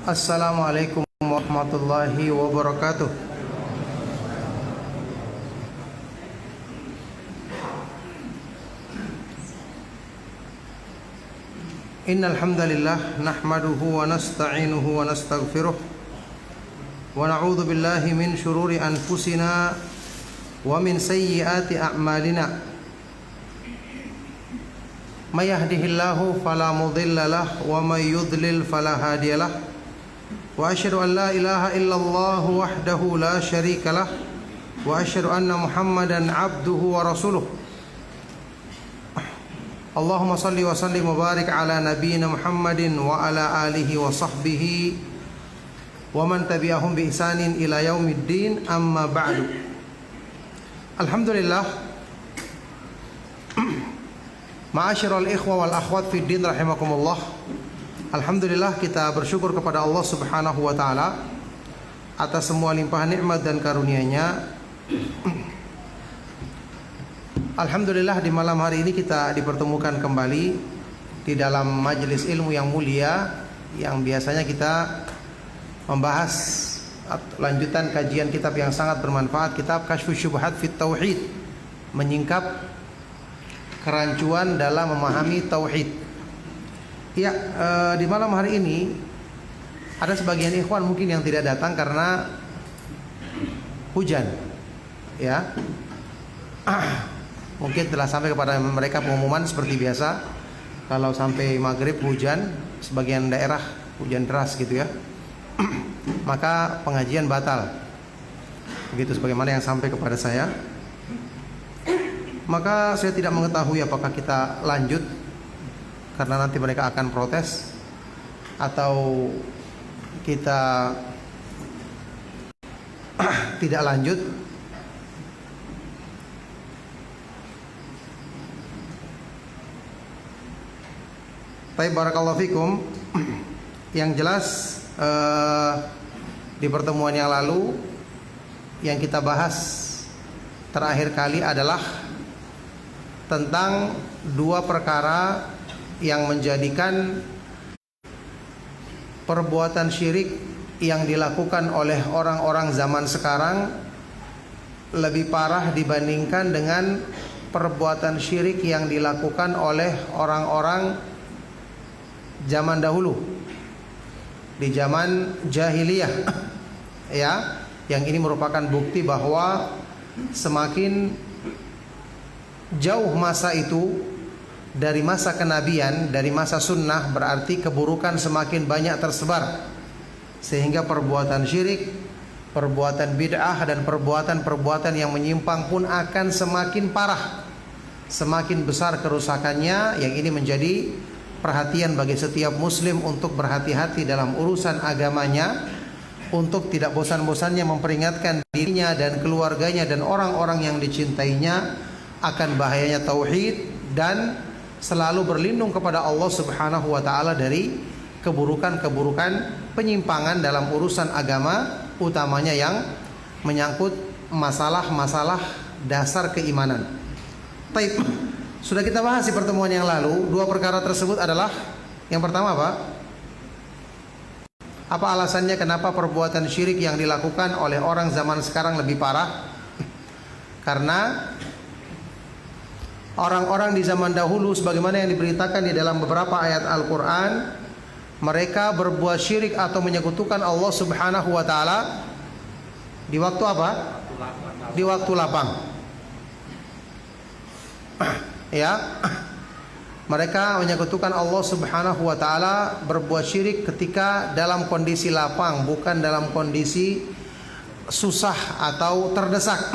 Assalamualaikum warahmatullahi wabarakatuh. Innal hamdalillah nahmaduhu wa nasta'inuhu wa nastaghfiruh wa na'udzu billahi min shururi anfusina wa min sayyiati a'malina. May yahdihillahu fala mudilla lahu wa may yudlil fala hadiyalah. Wa asyhadu an la ilaha illallah wahdahu la syarikalah wa asyhadu anna Muhammadan abduhu wa rasuluh. Allahumma salli wa sallim wa barik ala nabiyyina Muhammadin wa ala alihi wa sahbihi wa man tabi'ahum bi ihsanin ila yaumiddin, amma ba'du. Alhamdulillah, ma'asyiral ikhwa wal akhwat fid din rahimakumullah. Alhamdulillah, kita bersyukur kepada Allah Subhanahu wa taala atas semua limpahan nikmat dan karunia-Nya. Alhamdulillah, di malam hari ini kita dipertemukan kembali di dalam majelis ilmu yang mulia, yang biasanya kita membahas lanjutan kajian kitab yang sangat bermanfaat, kitab Kasyfus Syubhat fit Tauhid, menyingkap kerancuan dalam memahami tauhid. Ya, di malam hari ini ada sebagian ikhwan mungkin yang tidak datang karena hujan. Ya, mungkin telah sampai kepada mereka pengumuman seperti biasa, kalau sampai maghrib hujan, sebagian daerah hujan deras gitu ya, maka pengajian batal. Begitu sebagaimana yang sampai kepada saya. Maka saya tidak mengetahui apakah kita lanjut karena nanti mereka akan protes, atau kita tidak lanjut. Baik, barakallahu fikum. Yang jelas di pertemuan yang lalu yang kita bahas terakhir kali adalah tentang dua perkara yang menjadikan perbuatan syirik yang dilakukan oleh orang-orang zaman sekarang lebih parah dibandingkan dengan perbuatan syirik yang dilakukan oleh orang-orang zaman dahulu, di zaman jahiliyah. Ya, yang ini merupakan bukti bahwa semakin jauh masa itu dari masa kenabian, dari masa sunnah, berarti keburukan semakin banyak tersebar, sehingga perbuatan syirik, perbuatan bid'ah, dan perbuatan-perbuatan yang menyimpang pun akan semakin parah, semakin besar kerusakannya. Yang ini menjadi perhatian bagi setiap muslim untuk berhati-hati dalam urusan agamanya, untuk tidak bosan-bosannya memperingatkan dirinya dan keluarganya dan orang-orang yang dicintainya akan bahayanya tauhid, dan selalu berlindung kepada Allah Subhanahu wa taala dari keburukan-keburukan penyimpangan dalam urusan agama, utamanya yang menyangkut masalah-masalah dasar keimanan. Baik, sudah kita bahas di pertemuan yang lalu. Dua perkara tersebut adalah, yang pertama apa? Apa alasannya kenapa perbuatan syirik yang dilakukan oleh orang zaman sekarang lebih parah? Karena orang-orang di zaman dahulu, sebagaimana yang diberitakan di dalam beberapa ayat Al-Quran, mereka berbuat syirik atau menyekutukan Allah Subhanahu wa ta'ala di waktu apa? Di waktu lapang. Ya, mereka menyekutukan Allah Subhanahu wa ta'ala, berbuat syirik ketika dalam kondisi lapang, bukan dalam kondisi susah atau terdesak.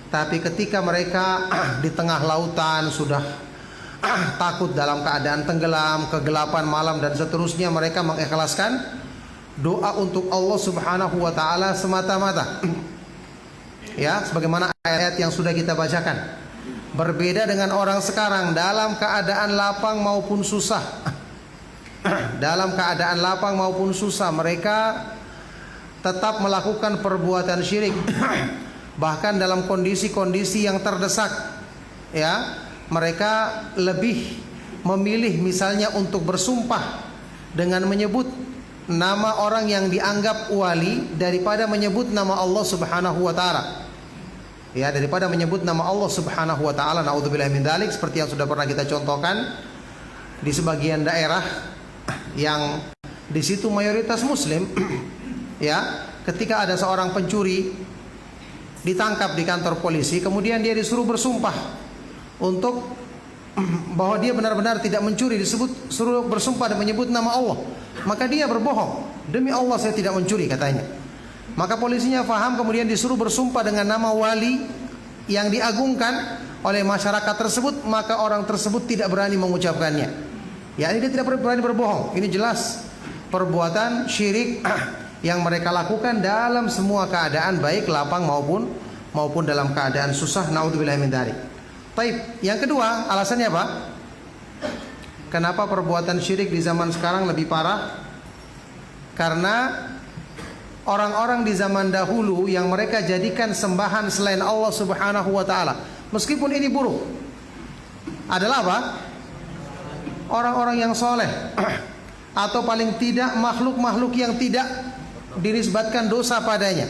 Tapi ketika mereka di tengah lautan, sudah takut dalam keadaan tenggelam, kegelapan malam dan seterusnya, mereka mengikhlaskan doa untuk Allah Subhanahu wa ta'ala semata-mata. Ya, sebagaimana ayat yang sudah kita bacakan. Berbeda dengan orang sekarang, dalam keadaan lapang maupun susah. Dalam keadaan lapang maupun susah, mereka tetap melakukan perbuatan syirik. Bahkan dalam kondisi-kondisi yang terdesak, ya, mereka lebih memilih misalnya untuk bersumpah dengan menyebut nama orang yang dianggap wali daripada menyebut nama Allah Subhanahu wa taala. Ya, daripada menyebut nama Allah Subhanahu wa taala. Naudzubillah min dzalik, seperti yang sudah pernah kita contohkan di sebagian daerah yang di situ mayoritas muslim. Ya, ketika ada seorang pencuri ditangkap di kantor polisi, kemudian dia disuruh bersumpah untuk bahwa dia benar-benar tidak mencuri, suruh bersumpah dan menyebut nama Allah. Maka dia berbohong, demi Allah saya tidak mencuri katanya. Maka polisinya faham, kemudian disuruh bersumpah dengan nama wali yang diagungkan oleh masyarakat tersebut. Maka orang tersebut tidak berani mengucapkannya. Ya, ini dia tidak berani berbohong. Ini jelas perbuatan syirik yang mereka lakukan dalam semua keadaan, baik lapang maupun dalam keadaan susah. Naudzubillah min dzalik. Baik, yang kedua, alasannya apa? Kenapa perbuatan syirik di zaman sekarang lebih parah? Karena orang-orang di zaman dahulu yang mereka jadikan sembahan selain Allah Subhanahu wa taala, meskipun ini buruk, adalah apa? Orang-orang yang soleh atau paling tidak makhluk-makhluk yang tidak dinisbatkan dosa padanya.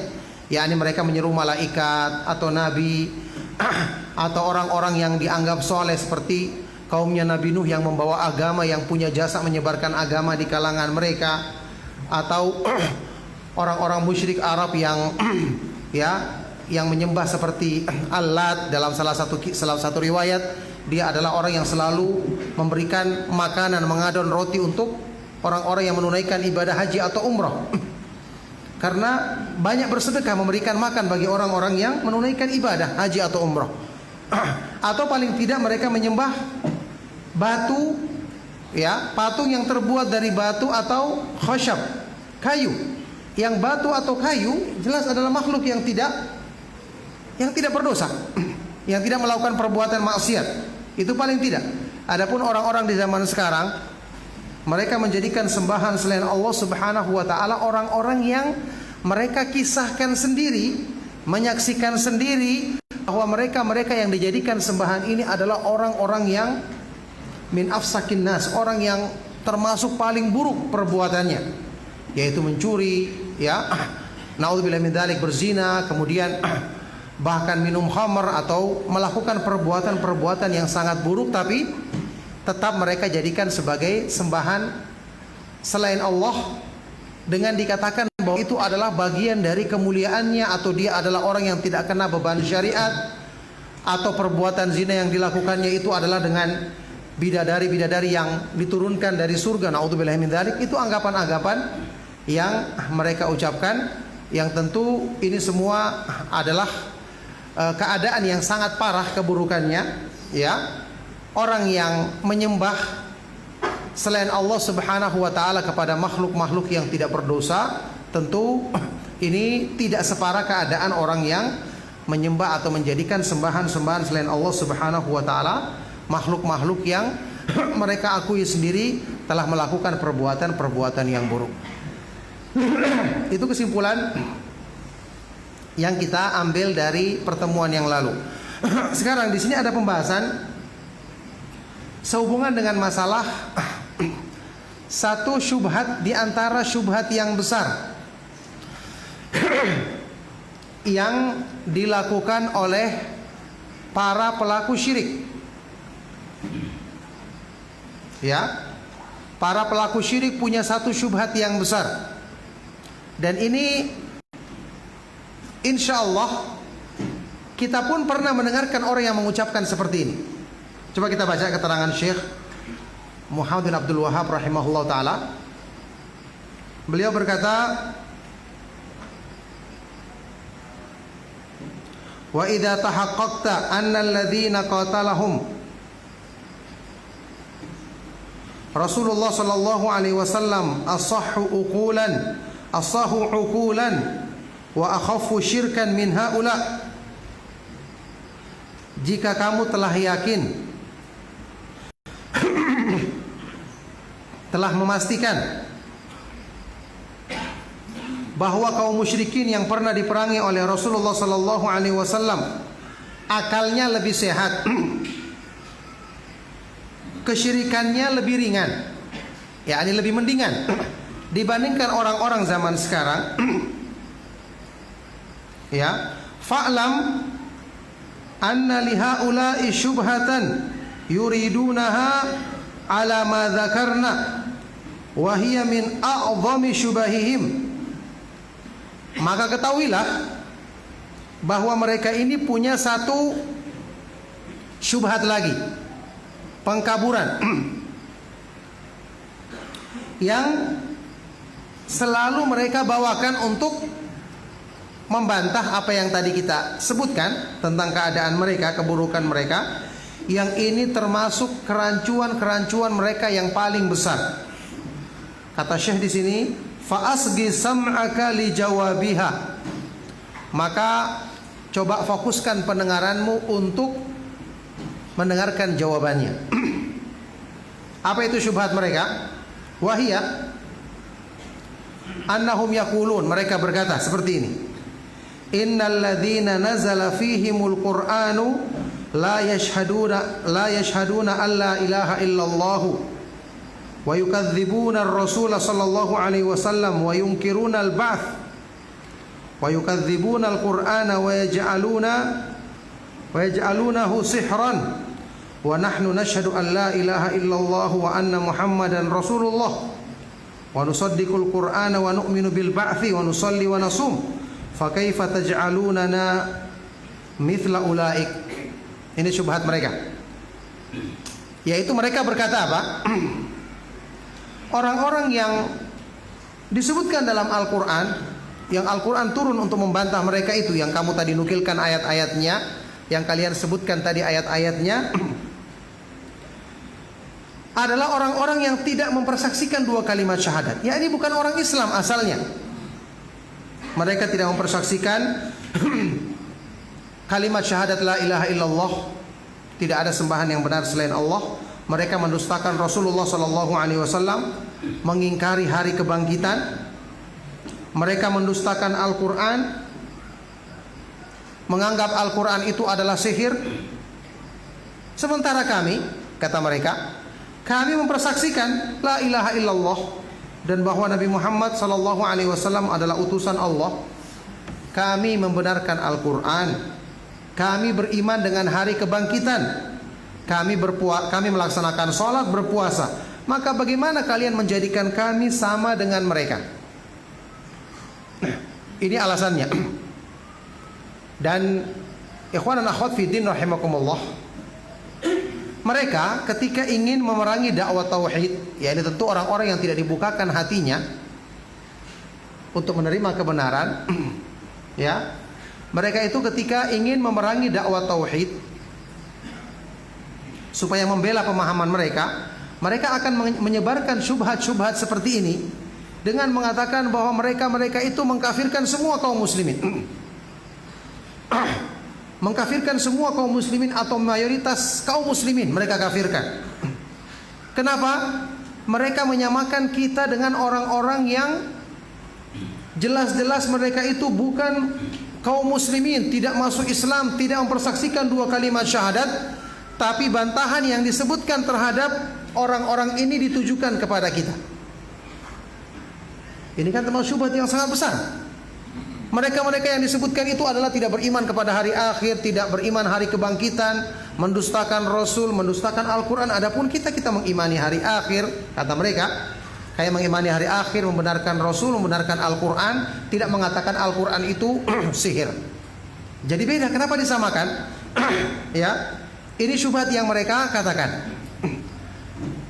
yakni mereka menyeru malaikat atau nabi atau orang-orang yang dianggap soleh seperti kaumnya Nabi Nuh yang membawa agama, yang punya jasa menyebarkan agama di kalangan mereka, atau orang-orang musyrik Arab yang yang menyembah seperti Al-Lat. Dalam salah satu riwayat, dia adalah orang yang selalu memberikan makanan, mengadon roti untuk orang-orang yang menunaikan ibadah haji atau umrah. Karena banyak bersedekah memberikan makan bagi orang-orang yang menunaikan ibadah haji atau umrah. Atau paling tidak mereka menyembah batu, patung yang terbuat dari batu atau khasyab, kayu. Yang batu atau kayu jelas adalah makhluk yang tidak berdosa, yang tidak melakukan perbuatan maksiat. Itu paling tidak. Adapun orang-orang di zaman sekarang, mereka menjadikan sembahan selain Allah Subhanahu wa taala orang-orang yang mereka kisahkan sendiri, menyaksikan sendiri bahwa mereka yang dijadikan sembahan ini adalah orang-orang yang min afsakin nas, orang yang termasuk paling buruk perbuatannya, yaitu mencuri, naudzubillah min dzalik, berzina, kemudian bahkan minum khamr atau melakukan perbuatan-perbuatan yang sangat buruk, tapi tetap mereka jadikan sebagai sembahan selain Allah dengan dikatakan bahwa itu adalah bagian dari kemuliaannya, atau dia adalah orang yang tidak kena beban syariat, atau perbuatan zina yang dilakukannya itu adalah dengan bidadari-bidadari yang diturunkan dari surga. Naudzubillah min dzalik. Itu anggapan-anggapan yang mereka ucapkan, yang tentu ini semua adalah keadaan yang sangat parah keburukannya. Orang yang menyembah selain Allah Subhanahu wa taala kepada makhluk-makhluk yang tidak berdosa, tentu ini tidak separah keadaan orang yang menyembah atau menjadikan sembahan-sembahan selain Allah Subhanahu wa taala makhluk-makhluk yang mereka akui sendiri telah melakukan perbuatan-perbuatan yang buruk. Itu kesimpulan yang kita ambil dari pertemuan yang lalu. Sekarang di sini ada pembahasan sehubungan dengan masalah satu syubhat di antara syubhat yang besar yang dilakukan oleh para pelaku syirik. Para pelaku syirik punya satu syubhat yang besar, dan ini insya Allah kita pun pernah mendengarkan orang yang mengucapkan seperti ini. Coba kita baca keterangan Syekh Muhammad bin Abdul Wahhab rahimahullah ta'ala. Beliau berkata, wa idza tahaqqaqta anna alladhina qatalahum Rasulullah sallallahu alaihi wasallam asahhu uqulan wa akhaffu syirkan min haula. Jika kamu telah yakin, telah memastikan bahwa kaum musyrikin yang pernah diperangi oleh Rasulullah sallallahu alaihi wasallam akalnya lebih sehat, kesyirikannya lebih ringan, yakni lebih mendingan dibandingkan orang-orang zaman sekarang. Ya, fa'lam anna lihaula'i syubhatan yuridunaha ala ma dzakarna wa hiya min a'dhami syubahihim. Maka ketahuilah bahwa mereka ini punya satu syubhat lagi, pengkaburan yang selalu mereka bawakan untuk membantah apa yang tadi kita sebutkan tentang keadaan mereka, keburukan mereka. Yang ini termasuk kerancuan-kerancuan mereka yang paling besar. Kata Syekh di sini, fa asgi sam'aka li jawabiha. Maka coba fokuskan pendengaranmu untuk mendengarkan jawabannya. Apa itu syubhat mereka? Wahia annahum yaqulun, mereka berkata seperti ini. Innal ladzina nazala fihimul qur'anu la yashhaduna an la ilaha illallah wa yukadzibuna ar-rasul sallallahu alaihi wasallam wa yunkiruna al-ba'ts wa yukadzibuna al-qur'ana wa yaj'alunahu sihran wa nahnu nashhadu an la ilaha illallah wa anna muhammadan rasulullah wa nusaddiqul qur'ana wa nu'minu bil ba'thi wa nusalli wa nasum fa kaifa taj'alunana mithla ulaik. Ini syubhat mereka. Yaitu mereka berkata apa? Orang-orang yang disebutkan dalam Al-Quran, yang Al-Quran turun untuk membantah mereka itu, yang kamu tadi nukilkan ayat-ayatnya, yang kalian sebutkan tadi ayat-ayatnya, adalah orang-orang yang tidak mempersaksikan dua kalimat syahadat. Ya, ini bukan orang Islam asalnya. Mereka tidak mempersaksikan kalimat syahadat la ilaha illallah, tidak ada sembahan yang benar selain Allah. Mereka mendustakan Rasulullah sallallahu alaihi wasallam, mengingkari hari kebangkitan. Mereka mendustakan Al-Qur'an, menganggap Al-Qur'an itu adalah sihir. Sementara kami, kata mereka, kami mempersaksikan la ilaha illallah dan bahwa Nabi Muhammad sallallahu alaihi wasallam adalah utusan Allah. Kami membenarkan Al-Qur'an. Kami beriman dengan hari kebangkitan. Kami melaksanakan sholat, berpuasa. Maka bagaimana kalian menjadikan kami sama dengan mereka? Ini alasannya. Dan ikhwan dan akhwat fi din rahimakumullah, mereka ketika ingin memerangi dakwah tauhid, ya ini tentu orang-orang yang tidak dibukakan hatinya untuk menerima kebenaran, ya. Mereka itu ketika ingin memerangi dakwah tauhid supaya membela pemahaman mereka, mereka akan menyebarkan syubhat-syubhat seperti ini dengan mengatakan bahwa mereka itu mengkafirkan semua kaum muslimin. Mengkafirkan semua kaum muslimin atau mayoritas kaum muslimin mereka kafirkan. Kenapa? Mereka menyamakan kita dengan orang-orang yang jelas-jelas mereka itu bukan kaum muslimin, tidak masuk Islam, tidak mempersaksikan dua kalimat syahadat, tapi bantahan yang disebutkan terhadap orang-orang ini ditujukan kepada kita. Ini kan termasuk syubhat yang sangat besar. Mereka-mereka yang disebutkan itu adalah tidak beriman kepada hari akhir, tidak beriman hari kebangkitan, mendustakan Rasul, mendustakan Al-Quran. Adapun kita mengimani hari akhir, kata mereka, kayak mengimani hari akhir, membenarkan Rasul, membenarkan Al-Quran, tidak mengatakan Al-Quran itu sihir. Jadi beda, kenapa disamakan? Ya, ini syubhat yang mereka katakan.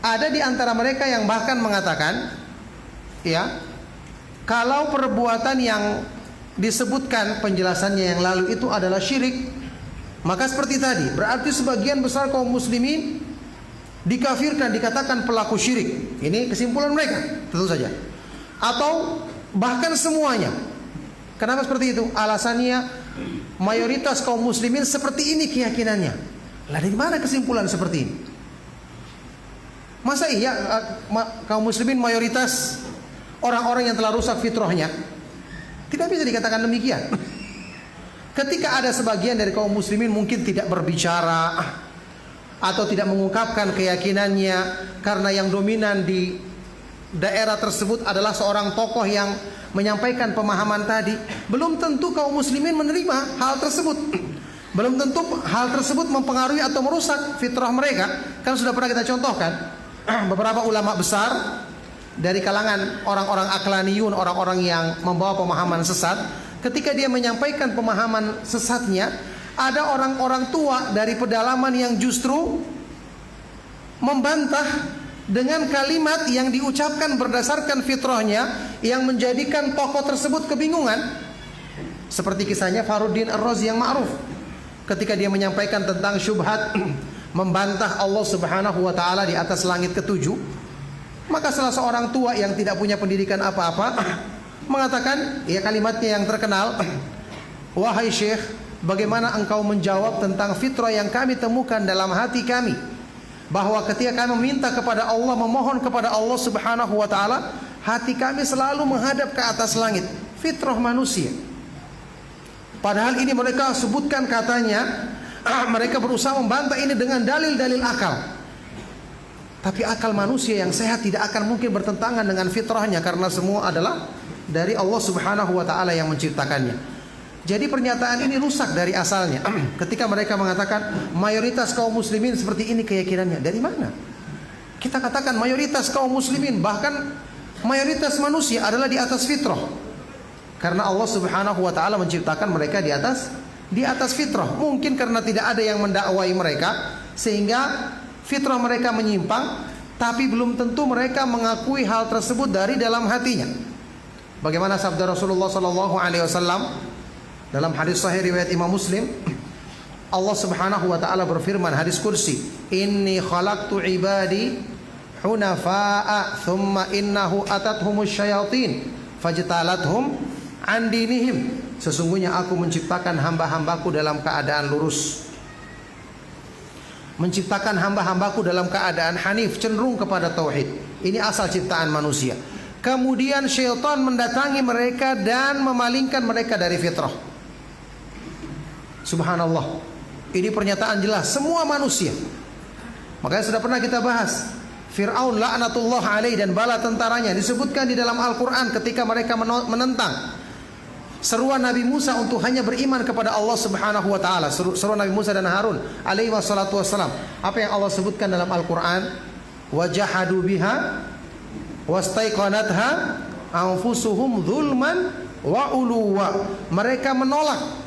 Ada di antara mereka yang bahkan mengatakan, ya, kalau perbuatan yang disebutkan penjelasannya yang lalu itu adalah syirik, maka seperti tadi, berarti sebagian besar kaum muslimin dikafirkan, dikatakan pelaku syirik. Ini kesimpulan mereka, tentu saja. Atau bahkan semuanya. Kenapa seperti itu? Alasannya mayoritas kaum muslimin seperti ini keyakinannya. Lah dari mana kesimpulan seperti ini? Masa iya kaum muslimin mayoritas orang-orang yang telah rusak fitrahnya? Tidak bisa dikatakan demikian. Ketika ada sebagian dari kaum muslimin mungkin tidak berbicara atau tidak mengungkapkan keyakinannya karena yang dominan di daerah tersebut adalah seorang tokoh yang menyampaikan pemahaman tadi, belum tentu kaum muslimin menerima hal tersebut. Belum tentu hal tersebut mempengaruhi atau merusak fitrah mereka. Kan sudah pernah kita contohkan beberapa ulama besar dari kalangan orang-orang aqlaniyun, orang-orang yang membawa pemahaman sesat. Ketika dia menyampaikan pemahaman sesatnya, ada orang-orang tua dari pedalaman yang justru membantah dengan kalimat yang diucapkan berdasarkan fitrahnya, yang menjadikan tokoh tersebut kebingungan. Seperti kisahnya Faruddin Ar-Razi yang ma'ruf, ketika dia menyampaikan tentang syubhat membantah Allah Subhanahu wa taala di atas langit ketujuh, maka salah seorang tua yang tidak punya pendidikan apa-apa mengatakan, ya kalimatnya yang terkenal, "Wahai Syekh, bagaimana engkau menjawab tentang fitrah yang kami temukan dalam hati kami, bahwa ketika kami meminta kepada Allah, memohon kepada Allah Subhanahu wa taala, hati kami selalu menghadap ke atas langit, fitrah manusia." Padahal ini mereka sebutkan katanya, mereka berusaha membantah ini dengan dalil-dalil akal. Tapi akal manusia yang sehat tidak akan mungkin bertentangan dengan fitrahnya, karena semua adalah dari Allah Subhanahu wa taala yang menciptakannya. Jadi pernyataan ini rusak dari asalnya. Ketika mereka mengatakan mayoritas kaum muslimin seperti ini keyakinannya, dari mana? Kita katakan mayoritas kaum muslimin, bahkan mayoritas manusia adalah di atas fitrah. Karena Allah Subhanahu wa taala menciptakan mereka di atas fitrah. Mungkin karena tidak ada yang mendakwai mereka sehingga fitrah mereka menyimpang, tapi belum tentu mereka mengakui hal tersebut dari dalam hatinya. Bagaimana sabda Rasulullah sallallahu alaihi wasallam dalam hadis sahih riwayat Imam Muslim, Allah Subhanahu wa taala berfirman, hadis kursi, "Inni khalaqtu ibadi hunafa'a thumma innahu atathumus syayatin fajtalathum an dinihim." Sesungguhnya aku menciptakan hamba-hambaku dalam keadaan lurus, menciptakan hamba-hambaku dalam keadaan hanif, cenderung kepada tauhid. Ini asal ciptaan manusia. Kemudian syaitan mendatangi mereka dan memalingkan mereka dari fitrah. Subhanallah. Ini pernyataan jelas semua manusia. Makanya sudah pernah kita bahas Fir'aun laknatullah alaih dan bala tentaranya, disebutkan di dalam Al-Quran ketika mereka menentang seruan Nabi Musa untuk hanya beriman kepada Allah Subhanahu wa taala. Seruan Nabi Musa dan Harun alaihi wassalatu wassalam. Apa yang Allah sebutkan dalam Al-Quran? Wajahadu biha wastaiqanatha anfusuhum zulman wa uluwa. Mereka menolak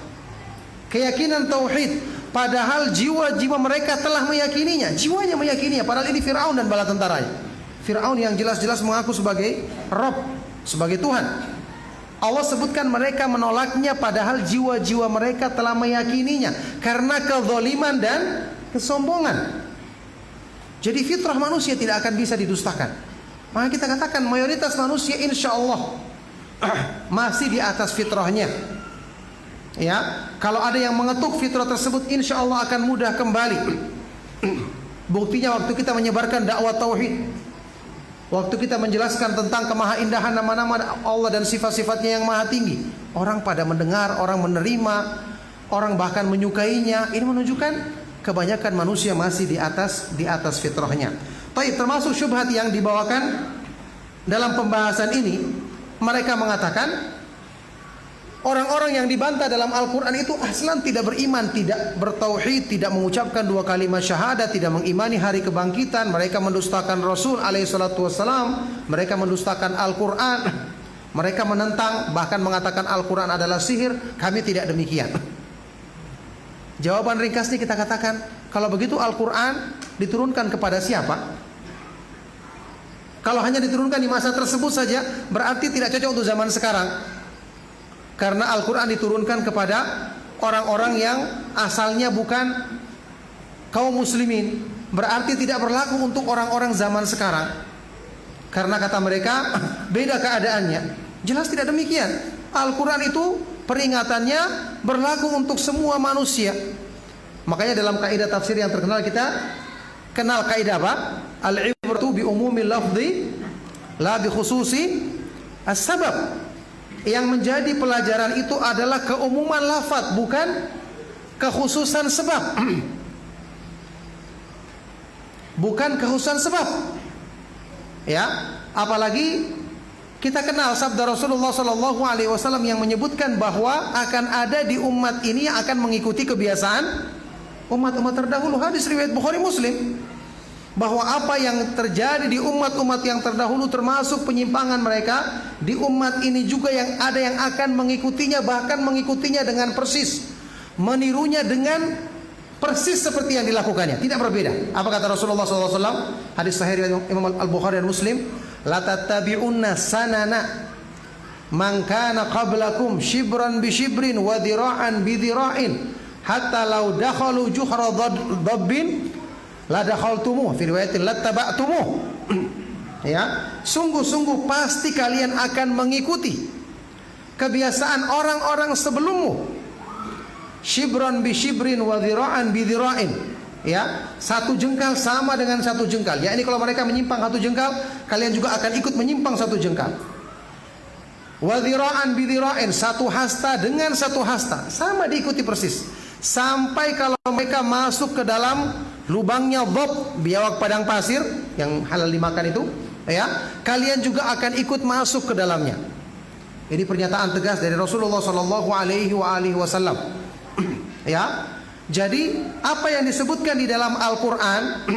keyakinan tauhid, padahal jiwa-jiwa mereka telah meyakininya. Jiwanya meyakininya, padahal ini Fir'aun dan bala tentaranya. Fir'aun yang jelas-jelas mengaku sebagai Rabb, sebagai Tuhan. Allah sebutkan mereka menolaknya, padahal jiwa-jiwa mereka telah meyakininya karena kezaliman dan kesombongan. Jadi fitrah manusia tidak akan bisa didustakan. Maka kita katakan mayoritas manusia insya Allah masih di atas fitrahnya. Ya, kalau ada yang mengetuk fitrah tersebut, insya Allah akan mudah kembali. Buktinya waktu kita menyebarkan dakwah tauhid, waktu kita menjelaskan tentang kemahaindahan nama-nama Allah dan sifat-sifatnya yang maha tinggi, orang pada mendengar, orang menerima, orang bahkan menyukainya. Ini menunjukkan kebanyakan manusia masih di atas fitrahnya. Termasuk syubhat yang dibawakan dalam pembahasan ini, mereka mengatakan orang-orang yang dibantah dalam Al-Quran itu aslan tidak beriman, tidak bertauhid, tidak mengucapkan dua kalimat syahadat, tidak mengimani hari kebangkitan. Mereka mendustakan Rasul alaihi salatu wassalam, mereka mendustakan Al-Quran, mereka menentang, bahkan mengatakan Al-Quran adalah sihir. Kami tidak demikian. Jawaban ringkasnya kita katakan, kalau begitu Al-Quran diturunkan kepada siapa? Kalau hanya diturunkan di masa tersebut saja, berarti tidak cocok untuk zaman sekarang. Karena Al-Quran diturunkan kepada orang-orang yang asalnya bukan kaum muslimin, berarti tidak berlaku untuk orang-orang zaman sekarang. Karena kata mereka beda keadaannya. Jelas tidak demikian. Al-Quran itu peringatannya berlaku untuk semua manusia. Makanya dalam kaidah tafsir yang terkenal kita kenal kaidah apa? Al-ibratu bi umumil lafzi la bi khususi as-sabab. Yang menjadi pelajaran itu adalah keumuman lafaz, bukan kekhususan sebab. Bukan kekhususan sebab. Ya, apalagi kita kenal sabda Rasulullah Sallallahu Alaihi Wasallam yang menyebutkan bahwa akan ada di umat ini yang akan mengikuti kebiasaan umat-umat terdahulu. Hadis riwayat Bukhari Muslim, bahwa apa yang terjadi di umat-umat yang terdahulu termasuk penyimpangan mereka, di umat ini juga yang ada yang akan mengikutinya, bahkan mengikutinya dengan persis, menirunya dengan persis seperti yang dilakukannya, tidak berbeda. Apa kata Rasulullah SAW? Hadis sahih Imam Al-Bukhari dan Muslim, la tattabi'unna sanana man kana qablakum shibran bi shibrin wa dhira'an bi dhira'in hatta law dakhalu juhra dabbin la dakhaltumuh, fi riwayatin lattaba'tumuh. Ya, sungguh-sungguh pasti kalian akan mengikuti kebiasaan orang-orang sebelummu. Shibran bi shibrin wa dhira'an bi dhira'in. Ya, satu jengkal sama dengan satu jengkal. Ya, ini kalau mereka menyimpang satu jengkal, kalian juga akan ikut menyimpang satu jengkal. Wa dhira'an bi dhira'in, satu hasta dengan satu hasta, sama diikuti persis. Sampai kalau mereka masuk ke dalam lubangnya dhab, biawak padang pasir yang halal dimakan itu, ya, kalian juga akan ikut masuk ke dalamnya. Ini pernyataan tegas dari Rasulullah Sallallahu Alaihi Wasallam. Ya, jadi apa yang disebutkan di dalam Al-Quran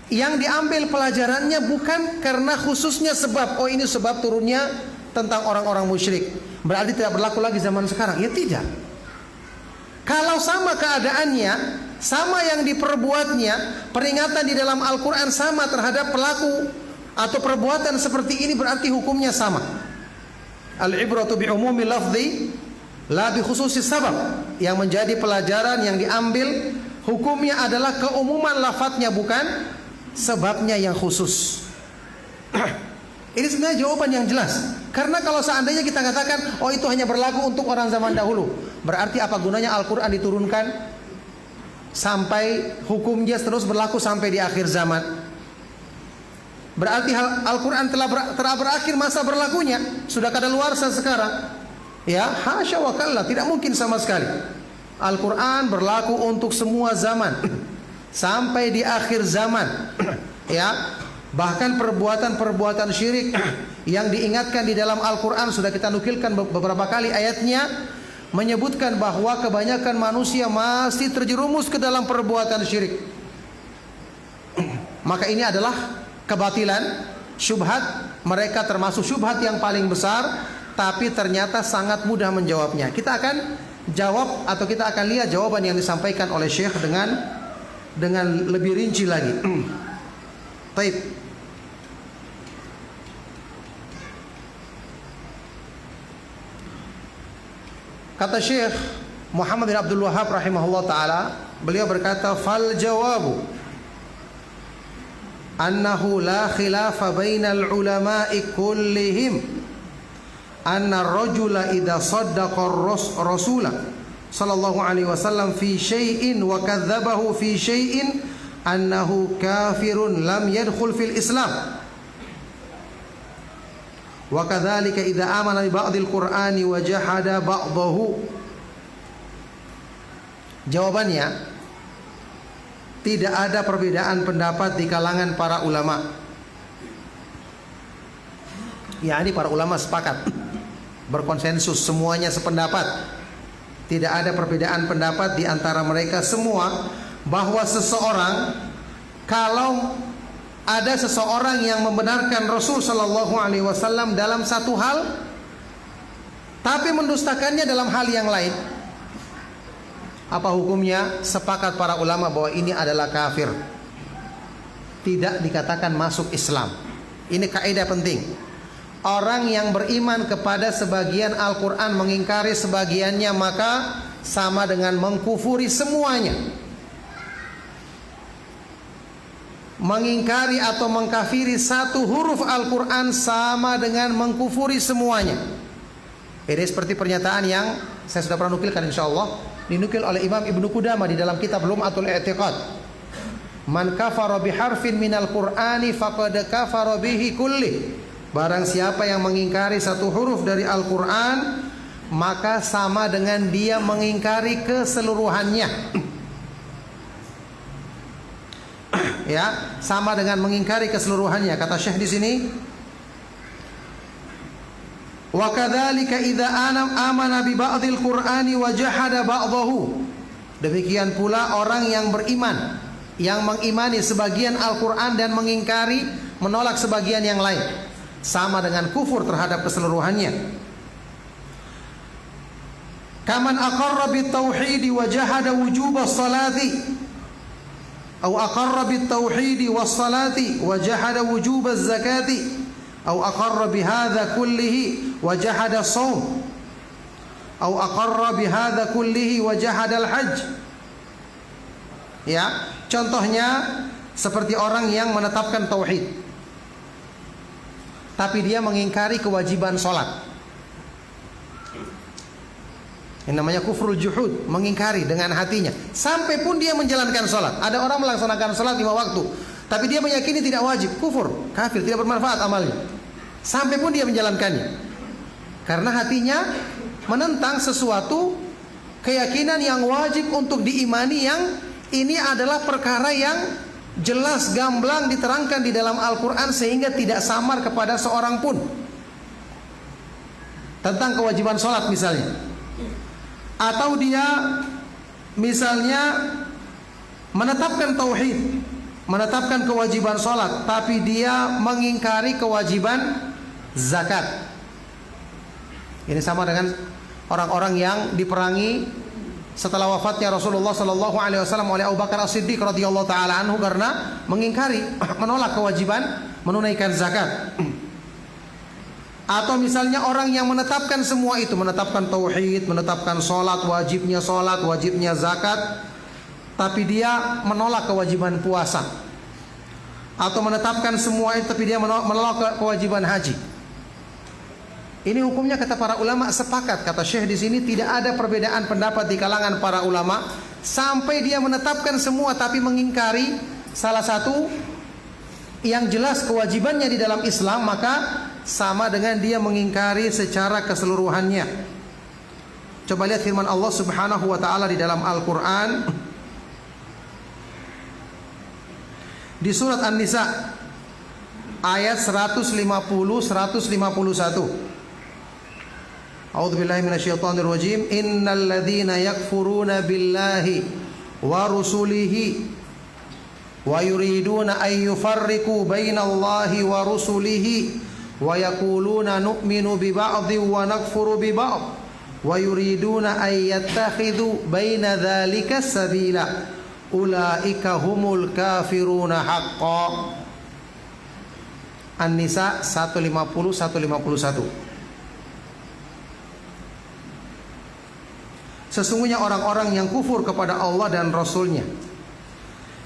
yang diambil pelajarannya bukan karena khususnya sebab, oh ini sebab turunnya tentang orang-orang musyrik, berarti tidak berlaku lagi zaman sekarang. Ya tidak. Kalau sama keadaannya, sama yang diperbuatnya, peringatan di dalam Al-Quran sama terhadap pelaku atau perbuatan seperti ini, berarti hukumnya sama. Al-ibratu bi'umumi lafzi la bi khususi sabab. Yang menjadi pelajaran yang diambil hukumnya adalah keumuman lafadznya, bukan sebabnya yang khusus. Ini sebenarnya jawaban yang jelas. Karena kalau seandainya kita katakan, oh itu hanya berlaku untuk orang zaman dahulu, berarti apa gunanya Al-Quran diturunkan sampai hukumnya terus berlaku sampai di akhir zaman? Berarti Al-Quran telah berakhir masa berlakunya, sudah kadaluarsa sekarang. Ya, hasya wa kalla, tidak mungkin sama sekali. Al-Quran berlaku untuk semua zaman sampai di akhir zaman. Ya, bahkan perbuatan-perbuatan syirik yang diingatkan di dalam Al-Quran sudah kita nukilkan beberapa kali ayatnya, menyebutkan bahwa kebanyakan manusia masih terjerumus ke dalam perbuatan syirik. Maka ini adalah kebatilan, syubhat mereka, termasuk syubhat yang paling besar, tapi ternyata sangat mudah menjawabnya. Kita akan jawab atau kita akan lihat jawaban yang disampaikan oleh Syekh dengan lebih rinci lagi. Baik. Kata Syekh Muhammad bin Abdul Wahhab rahimahullah ta'ala, beliau berkata, fal jawabu annahu la khilafa bainal ulama'i kullihim anna ar-rajula idha saddaqa ar-rasula sallallahu alaihi wasallam fi syai'in wa kadzabahu fi syai'in annahu kafirun lam yadkhul fil Islam. Wa kadzalika idza amana bi ba'dil Qur'ani wa jahada ba'dahu. Jawabannya, tidak ada perbedaan pendapat di kalangan para ulama. yakni para ulama sepakat, berkonsensus, semuanya sependapat. Tidak ada perbedaan pendapat di antara mereka semua bahwa seseorang, kalau ada seseorang yang membenarkan Rasul Shallallahu Alaihi Wasallam dalam satu hal, tapi mendustakannya dalam hal yang lain, apa hukumnya? Sepakat para ulama bahwa ini adalah kafir, tidak dikatakan masuk Islam. Ini kaidah penting. Orang yang beriman kepada sebagian Al-Quran mengingkari sebagiannya, maka sama dengan mengkufuri semuanya. Mengingkari atau mengkafiri satu huruf Al-Quran sama dengan mengkufuri semuanya. Ini seperti pernyataan yang saya sudah pernah nukilkan, insyaallah, dinukil oleh Imam Ibnu Qudamah di dalam kitab Lum'atul I'tiqad. Man kafara biharfin minal Qur'ani faqad kafara bihi kulli. Barang siapa yang mengingkari satu huruf dari Al-Quran, maka sama dengan dia mengingkari keseluruhannya. ya, sama dengan mengingkari keseluruhannya. Kata Syekh di sini, wa kadzalika idza amana bi ba'dil Qur'ani wa jahada ba'dahu. Demikian pula orang yang beriman, yang mengimani sebagian Al-Qur'an dan mengingkari, menolak sebagian yang lain, sama dengan kufur terhadap keseluruhannya. Kaman aqarra bit tauhid wa jahada wujub as-salati, atau aqarra bit tauhid was salati wa jahada wujub az-zakati, atau aqarra bi hadza kullihi wa jahada as-shaum, atau aqarra bi hadza kullihi wa jahada al-hajj. Ya, contohnya seperti orang yang menetapkan tauhid tapi dia mengingkari kewajiban sholat. Ini namanya kufrul juhud, mengingkari dengan hatinya. Sampai pun dia menjalankan sholat. Ada orang melaksanakan sholat 5 waktu, tapi dia meyakini tidak wajib, kufur, kafir, tidak bermanfaat amalnya. Sampai pun dia menjalankannya, karena hatinya menentang sesuatu keyakinan yang wajib untuk diimani, yang ini adalah perkara yang jelas gamblang diterangkan di dalam Al-Quran sehingga tidak samar kepada seorang pun. Tentang kewajiban sholat misalnya, atau dia misalnya menetapkan tauhid, menetapkan kewajiban sholat, tapi dia mengingkari kewajiban zakat. Ini sama dengan orang-orang yang diperangi setelah wafatnya Rasulullah sallallahu alaihi wasallam oleh Abu Bakar As-Siddiq radhiyallahu taala anhu karena mengingkari, menolak kewajiban menunaikan zakat. Atau misalnya orang yang menetapkan semua itu, menetapkan tauhid, menetapkan sholat, wajibnya zakat, tapi dia menolak kewajiban puasa. Atau menetapkan semua itu tapi dia menolak kewajiban haji. Ini hukumnya kata para ulama sepakat, kata Syekh di sini, tidak ada perbedaan pendapat di kalangan para ulama sampai dia menetapkan semua tapi mengingkari salah satu yang jelas kewajibannya di dalam Islam, maka sama dengan dia mengingkari secara keseluruhannya. Coba lihat firman Allah Subhanahu wa taala di dalam Al-Qur'an di surat An-Nisa ayat 150 151. A'udzubillahi minasyaitonir rajim. Innal ladzina yakfuruna billahi wa rusulihi wa yuriduna an yufarriqu bainallahi wa rusulihi wa yaquluna nu'minu bi ba'dhin wa nakfuru bi ba'd wa yuriduna an yattakhidhu baina dzalika sabila ulaika humul kafiruna haqqan. An-Nisa 150 151. Sesungguhnya orang-orang yang kufur kepada Allah dan Rasulnya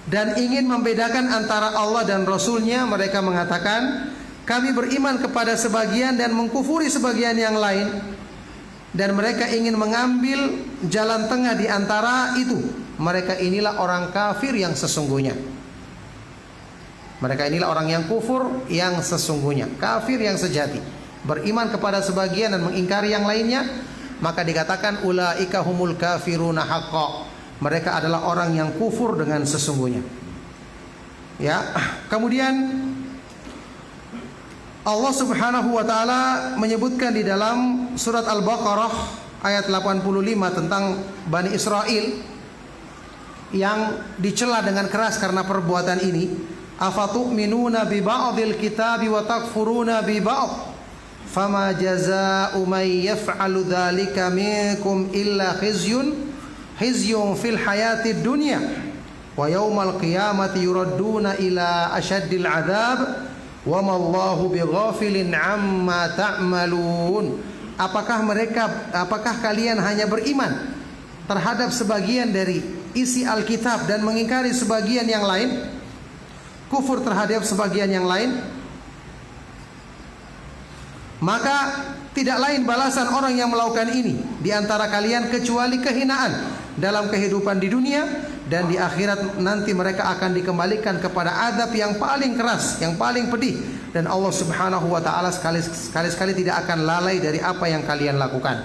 dan ingin membedakan antara Allah dan Rasulnya, mereka mengatakan kami beriman kepada sebagian dan mengkufuri sebagian yang lain, dan mereka ingin mengambil jalan tengah di antara itu. Mereka inilah orang kafir yang sesungguhnya. Mereka inilah orang yang kufur yang sesungguhnya, kafir yang sejati, beriman kepada sebagian dan mengingkari yang lainnya, maka dikatakan ulaika humul kafiruna haqqan. Mereka adalah orang yang kufur dengan sesungguhnya. Ya, kemudian Allah Subhanahu wa taala menyebutkan di dalam surat Al-Baqarah ayat 85 tentang Bani Israel yang dicela dengan keras karena perbuatan ini. Afatu'minuna bi ba'dil kitabi wa takfuruna bi ba'd fama jazaa'u man yaf'alu dzalika minkum illa khizyun fil hayatid dunya wa yaumal qiyamati yuradduna ila asyaddil 'adzab wa mallahu bighafilin 'amma ta'malun. Apakah kalian hanya beriman terhadap sebagian dari isi Alkitab dan mengingkari sebagian yang lain, kufur terhadap sebagian yang lain? Maka tidak lain balasan orang yang melakukan ini di antara kalian kecuali kehinaan dalam kehidupan di dunia, dan di akhirat nanti mereka akan dikembalikan kepada azab yang paling keras, yang paling pedih, dan Allah Subhanahu wa taala sekali-sekali tidak akan lalai dari apa yang kalian lakukan.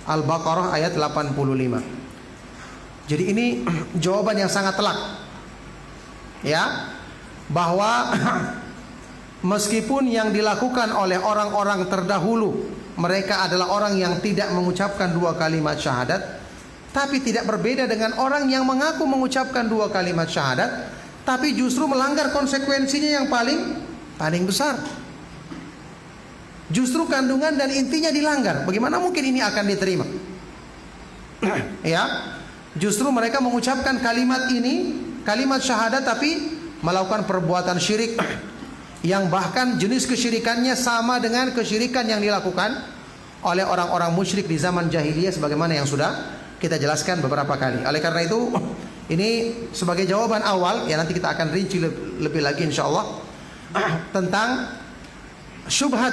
Al-Baqarah ayat 85. Jadi ini jawaban yang sangat telak. Ya. bahwa meskipun yang dilakukan oleh orang-orang terdahulu mereka adalah orang yang tidak mengucapkan dua kalimat syahadat, tapi tidak berbeda dengan orang yang mengaku mengucapkan dua kalimat syahadat, tapi justru melanggar konsekuensinya yang paling besar. Justru kandungan dan intinya dilanggar. Bagaimana mungkin ini akan diterima? Ya, justru mereka mengucapkan kalimat ini, kalimat syahadat, tapi melakukan perbuatan syirik yang bahkan jenis kesyirikannya sama dengan kesyirikan yang dilakukan oleh orang-orang musyrik di zaman jahiliyah, sebagaimana yang sudah kita jelaskan beberapa kali. Oleh karena itu, ini sebagai jawaban awal, ya nanti kita akan rinci lebih lagi insyaallah tentang syubhat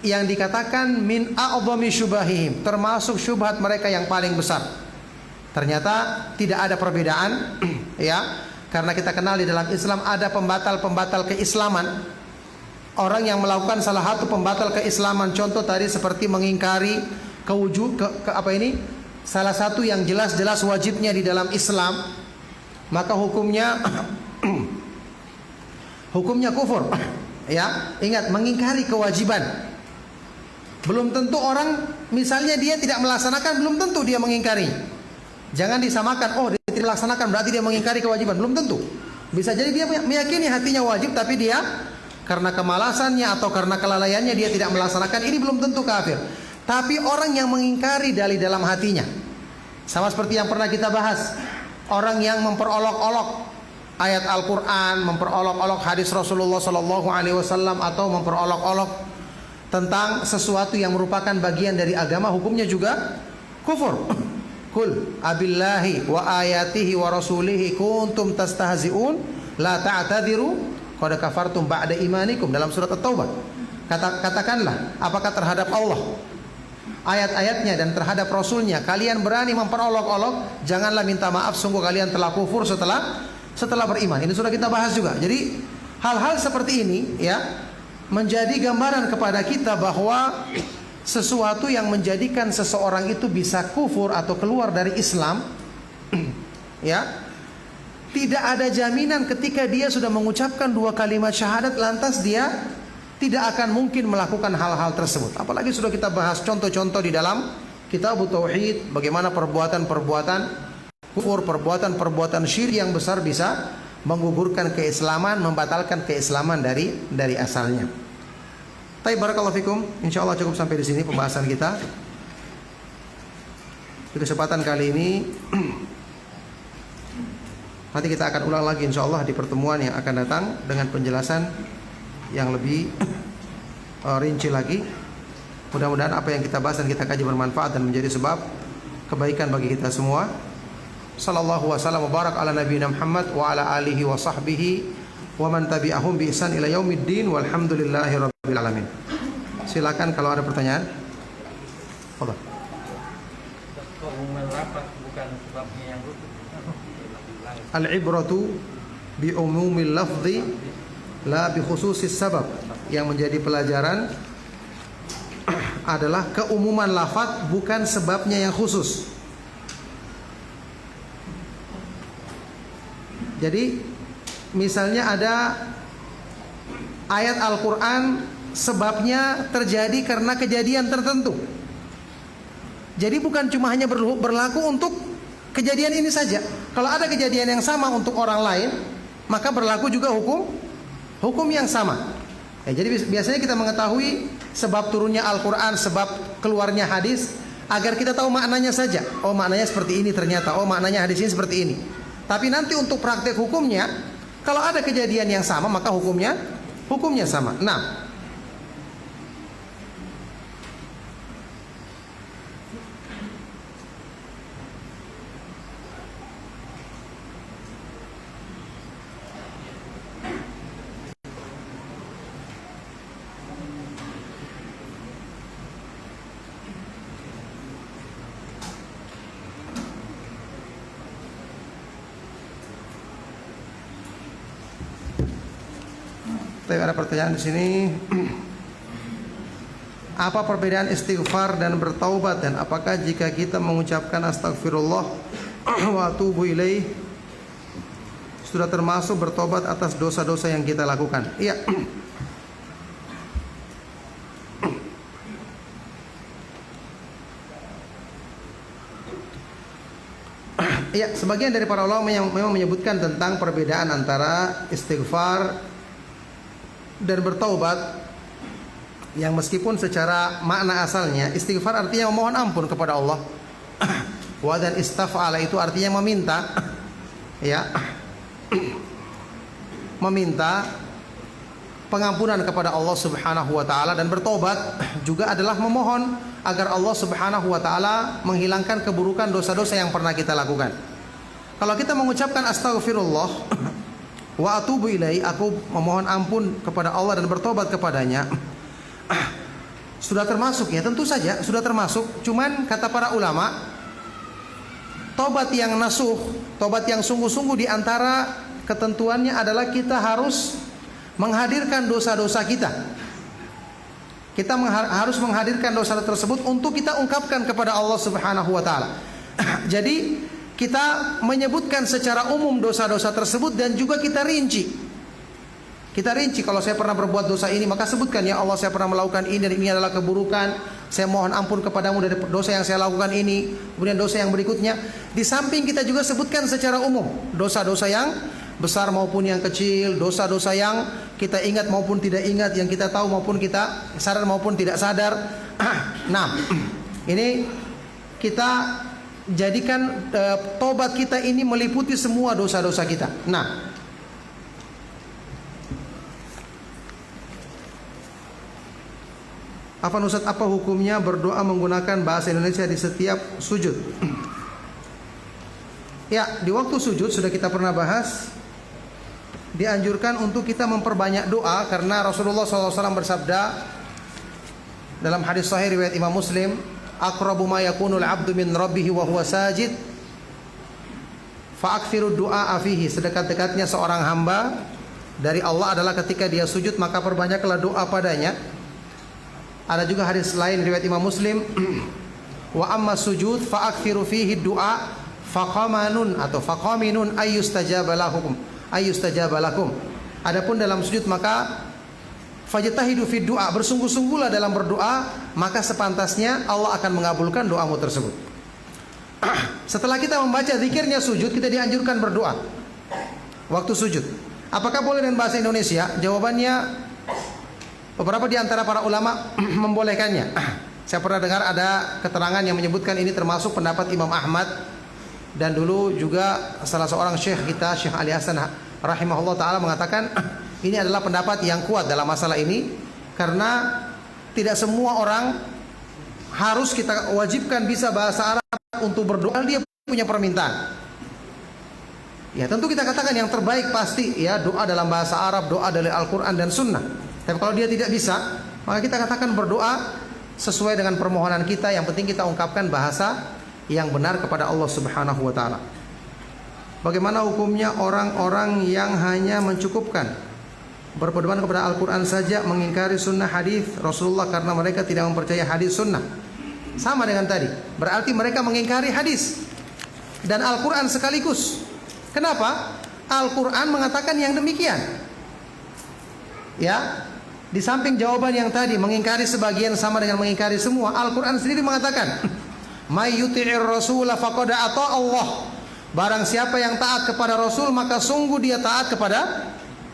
yang dikatakan min a'dhami syubahihim, termasuk syubhat mereka yang paling besar. Ternyata tidak ada perbedaan ya, karena kita kenal di dalam Islam ada pembatal-pembatal keislaman. Orang yang melakukan salah satu pembatal keislaman, contoh tadi seperti mengingkari salah satu yang jelas-jelas wajibnya di dalam Islam, maka hukumnya hukumnya kufur. Ya, ingat, mengingkari kewajiban. Belum tentu orang, misalnya dia tidak melaksanakan, belum tentu dia mengingkari. Jangan disamakan, oh dia tidak melaksanakan berarti dia mengingkari kewajiban. Belum tentu. Bisa jadi dia meyakini hatinya wajib, tapi dia karena kemalasannya atau karena kelalaiannya dia tidak melaksanakan. Ini belum tentu kafir. Tapi orang yang mengingkari dari dalam hatinya, sama seperti yang pernah kita bahas, orang yang memperolok-olok ayat Al-Quran, memperolok-olok hadis Rasulullah SAW, atau memperolok-olok tentang sesuatu yang merupakan bagian dari agama, hukumnya juga kufur. Kul abillahi wa ayatihi wa rasulihi kuntum tastahzi'un la ta'tadiru qad kafartum ba'da imanikum, dalam surat At-Taubah. Katakanlah, apakah terhadap Allah, ayat-ayatnya dan terhadap Rasulnya kalian berani memperolok-olok, janganlah minta maaf, sungguh kalian telah kufur setelah beriman. Ini sudah kita bahas juga. Jadi hal-hal seperti ini ya menjadi gambaran kepada kita bahwa sesuatu yang menjadikan seseorang itu bisa kufur atau keluar dari Islam ya, tidak ada jaminan ketika dia sudah mengucapkan dua kalimat syahadat lantas dia tidak akan mungkin melakukan hal-hal tersebut. Apalagi sudah kita bahas contoh-contoh di dalam kitab Tauhid, bagaimana perbuatan-perbuatan kufur, perbuatan-perbuatan syirik yang besar bisa menggugurkan keislaman, membatalkan keislaman dari asalnya. Baik, barakallahu fikum. Insyaallah cukup sampai di sini pembahasan kita. Di kesempatan kali ini nanti kita akan ulang lagi insyaallah di pertemuan yang akan datang dengan penjelasan yang lebih rinci lagi. Mudah-mudahan apa yang kita bahas dan kita kaji bermanfaat dan menjadi sebab kebaikan bagi kita semua. Sallallahu wasallam wa barak ala nabiyina Muhammad wa ala alihi wa sahbihi wa man tabi'ahum bi ihsan ila yaumiddin walhamdulillahi rabbil alamin. Silakan kalau ada pertanyaan. Fadhal. Al-ibratu bi umumil lafzi la bi khususis sabab. Yang menjadi pelajaran adalah keumuman lafaz, bukan sebabnya yang khusus. Jadi misalnya ada ayat Al-Quran sebabnya terjadi karena kejadian tertentu. Jadi bukan cuma hanya berlaku untuk kejadian ini saja. Kalau ada kejadian yang sama untuk orang lain, maka berlaku juga hukum yang sama. Ya, jadi biasanya kita mengetahui sebab turunnya Al-Quran, sebab keluarnya hadis, agar kita tahu maknanya saja. Oh, maknanya seperti ini ternyata. Oh, maknanya hadis ini seperti ini. Tapi nanti untuk praktek hukumnya, kalau ada kejadian yang sama, maka hukumnya sama. Nah, ada pertanyaan di sini. Apa perbedaan istighfar dan bertaubat, dan apakah jika kita mengucapkan astagfirullah wa atubu ilaih sudah termasuk bertobat atas dosa-dosa yang kita lakukan. Iya. Ya, sebagian dari para ulama yang memang menyebutkan tentang perbedaan antara istighfar dan bertaubat, yang meskipun secara makna asalnya istighfar artinya memohon ampun kepada Allah. Wa dan istaf'ala itu artinya meminta, ya. Meminta pengampunan kepada Allah Subhanahu wa taala, dan bertobat juga adalah memohon agar Allah Subhanahu wa taala menghilangkan keburukan dosa-dosa yang pernah kita lakukan. Kalau kita mengucapkan astaghfirullah wa atubu ilaihi, aku memohon ampun kepada Allah dan bertobat kepadanya, sudah termasuk, ya tentu saja sudah termasuk. Cuman kata para ulama, tobat yang nasuh, tobat yang sungguh-sungguh, di antara ketentuannya adalah kita harus menghadirkan dosa-dosa kita. Kita harus menghadirkan dosa tersebut untuk kita ungkapkan kepada Allah Subhanahu wa taala. Jadi kita menyebutkan secara umum dosa-dosa tersebut, dan juga kita rinci. Kita rinci, kalau saya pernah berbuat dosa ini, maka sebutkan, ya Allah saya pernah melakukan ini, dan ini adalah keburukan. Saya mohon ampun kepadamu dari dosa yang saya lakukan ini. Kemudian dosa yang berikutnya. Di samping kita juga sebutkan secara umum dosa-dosa yang besar maupun yang kecil, dosa-dosa yang kita ingat maupun tidak ingat, yang kita tahu maupun kita sadar maupun tidak sadar. Nah, ini kita jadikan tobat kita ini meliputi semua dosa-dosa kita. Nah, apa Ustaz, apa hukumnya berdoa menggunakan bahasa Indonesia di setiap sujud? Ya, di waktu sujud sudah kita pernah bahas, dianjurkan untuk kita memperbanyak doa, karena Rasulullah SAW bersabda dalam hadis sahih riwayat Imam Muslim, aqrabu ma yakunul abdu min rabbihi wa huwa sajid fa'akthiru du'a fihi, sedekat-dekatnya seorang hamba dari Allah adalah ketika dia sujud, maka perbanyaklah doa padanya. Ada juga hadis lain riwayat Imam Muslim, wa amma sujud fa'akthiru fihi du'a faqamanun atau faqaminun ayyustajaba lakum. Adapun dalam sujud maka fajtahidu fid du'a, bersungguh-sungguhlah dalam berdoa, maka sepantasnya Allah akan mengabulkan doamu tersebut. Setelah kita membaca zikirnya sujud, kita dianjurkan berdoa waktu sujud. Apakah boleh dengan bahasa Indonesia? Jawabannya, beberapa di antara para ulama membolehkannya. Saya pernah dengar ada keterangan yang menyebutkan ini termasuk pendapat Imam Ahmad, dan dulu juga salah seorang syekh kita, Syekh Ali Hasan rahimahullah ta'ala, mengatakan ini adalah pendapat yang kuat dalam masalah ini, karena tidak semua orang harus kita wajibkan bisa bahasa Arab untuk berdoa, dia punya permintaan. Ya tentu kita katakan yang terbaik pasti ya doa dalam bahasa Arab, doa dari Al-Quran dan Sunnah. Tapi kalau dia tidak bisa, maka kita katakan berdoa sesuai dengan permohonan kita. Yang penting kita ungkapkan bahasa yang benar kepada Allah Subhanahu wa taala. Bagaimana hukumnya orang-orang yang hanya mencukupkan berpedoman kepada Al-Quran saja, mengingkari sunnah hadis Rasulullah karena mereka tidak mempercayai hadis sunnah? Sama dengan tadi, berarti mereka mengingkari hadis dan Al-Quran sekaligus. Kenapa? Al-Quran mengatakan yang demikian. Ya, di samping jawaban yang tadi mengingkari sebagian sama dengan mengingkari semua, Al-Quran sendiri mengatakan may yuti'ir rasula faqad ata Allah. Barang siapa yang taat kepada Rasul, maka sungguh dia taat kepada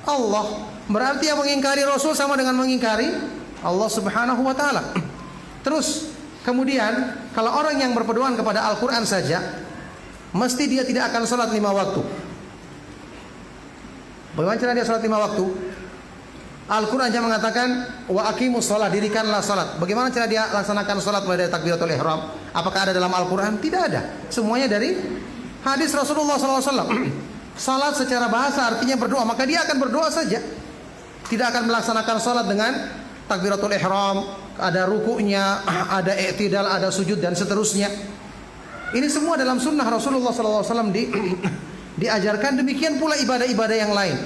Allah. Berarti yang mengingkari Rasul sama dengan mengingkari Allah Subhanahu wa taala. Terus kemudian kalau orang yang berpedoman kepada Al-Quran saja, mesti dia tidak akan sholat 5 waktu. Bagaimana cara dia sholat 5 waktu? Al-Quran aja mengatakan wa aqimus sholat, dirikanlah sholat. Bagaimana cara dia laksanakan sholat mulai dari takbiratul ihram? Apakah ada dalam Al-Quran? Tidak ada. Semuanya dari hadis Rasulullah SAW. Salat secara bahasa artinya berdoa, maka dia akan berdoa saja. Tidak akan melaksanakan salat dengan takbiratul ihram, ada rukuknya, ada i'tidal, ada sujud dan seterusnya. Ini semua dalam sunnah Rasulullah SAW diajarkan. Demikian pula ibadah-ibadah yang lain.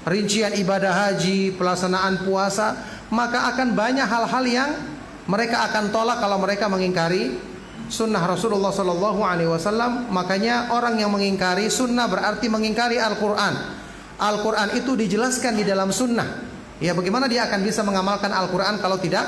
Rincian ibadah haji, pelaksanaan puasa, maka akan banyak hal-hal yang mereka akan tolak kalau mereka mengingkari sunnah Rasulullah Sallallahu Alaihi Wasallam. Makanya orang yang mengingkari sunnah berarti mengingkari Al-Quran. Al-Quran itu dijelaskan di dalam sunnah. Ya, bagaimana dia akan bisa mengamalkan Al-Quran kalau tidak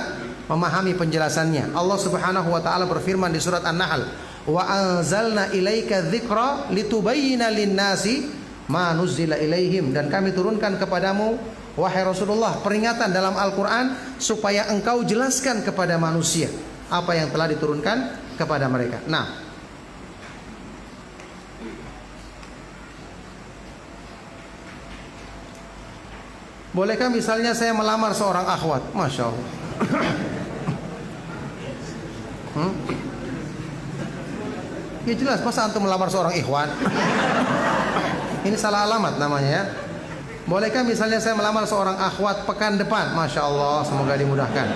memahami penjelasannya? Allah Subhanahu Wa Taala berfirman di surat An-Nahl, wa anzalna ilaika dzikra litubayyina lin-nasi ma nuzzila ilaihim, dan kami turunkan kepadamu wahai Rasulullah peringatan dalam Al-Quran supaya engkau jelaskan kepada manusia apa yang telah diturunkan kepada mereka. Nah, bolehkah misalnya saya melamar seorang akhwat? Masya Allah. Ya jelas, masa antum melamar seorang ikhwan? Ini salah alamat namanya ya. Bolehkah misalnya saya melamar seorang akhwat pekan depan? Masya Allah, semoga dimudahkan.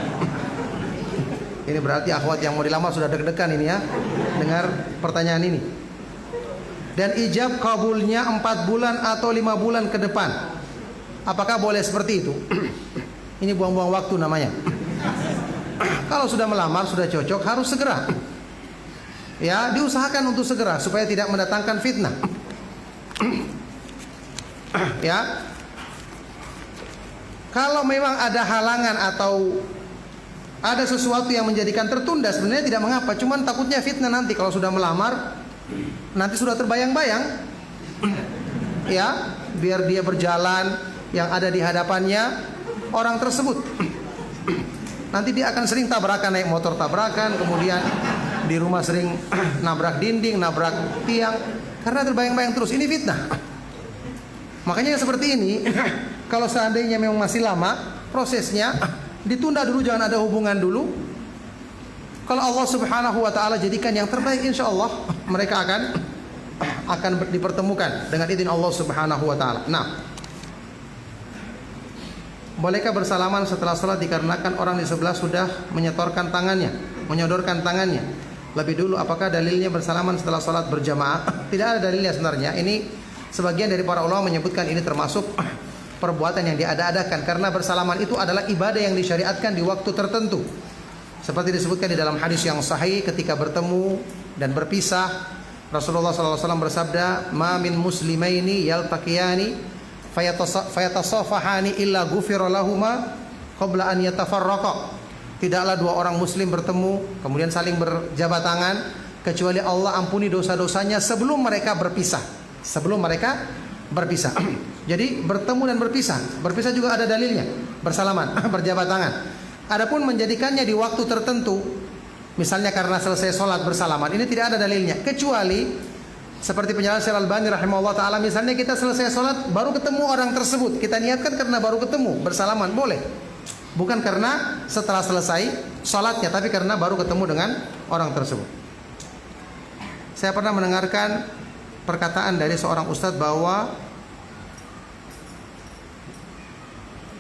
Ini berarti akhwat yang mau dilamar sudah deg-degan ini ya, dengar pertanyaan ini. Dan ijab kabulnya 4 bulan atau 5 bulan ke depan. Apakah boleh seperti itu? Ini buang-buang waktu namanya. Kalau sudah melamar, sudah cocok, harus segera. Ya, diusahakan untuk segera supaya tidak mendatangkan fitnah. Ya. Kalau memang ada halangan atau ada sesuatu yang menjadikan tertunda, sebenarnya tidak mengapa. Cuman takutnya fitnah nanti kalau sudah melamar, nanti sudah terbayang-bayang. Ya, biar dia berjalan, yang ada di hadapannya orang tersebut. Nanti dia akan sering tabrakan, naik motor tabrakan, kemudian di rumah sering nabrak dinding, nabrak tiang, karena terbayang-bayang terus. Ini fitnah. Makanya seperti ini, kalau seandainya memang masih lama prosesnya, ditunda dulu, jangan ada hubungan dulu. Kalau Allah Subhanahu Wa Taala jadikan yang terbaik, insya Allah mereka akan dipertemukan dengan izin Allah Subhanahu Wa Taala. Nah, bolehkah bersalaman setelah salat dikarenakan orang di sebelah sudah menyodorkan tangannya lebih dulu? Apakah dalilnya bersalaman setelah salat berjamaah? Tidak ada dalilnya sebenarnya. Ini sebagian dari para ulama menyebutkan ini termasuk perbuatan yang diada-adakan, karena bersalaman itu adalah ibadah yang disyariatkan di waktu tertentu. Seperti disebutkan di dalam hadis yang sahih, ketika bertemu dan berpisah, Rasulullah SAW bersabda, "Ma min muslimaini yaltaqiyani fayatasafahani illa ghufira lahuma qabla an yatafarraqa." Tidaklah dua orang muslim bertemu kemudian saling berjabat tangan kecuali Allah ampuni dosa-dosanya sebelum mereka berpisah. Jadi bertemu dan berpisah juga ada dalilnya. Bersalaman, berjabat tangan. Adapun menjadikannya di waktu tertentu, misalnya karena selesai sholat bersalaman, ini tidak ada dalilnya, kecuali seperti penjelasan Syekh Al-Albani rahimahullah taala, misalnya kita selesai sholat baru ketemu orang tersebut, kita niatkan karena baru ketemu bersalaman, boleh. Bukan karena setelah selesai sholatnya, tapi karena baru ketemu dengan orang tersebut. Saya pernah mendengarkan perkataan dari seorang ustadz bahwa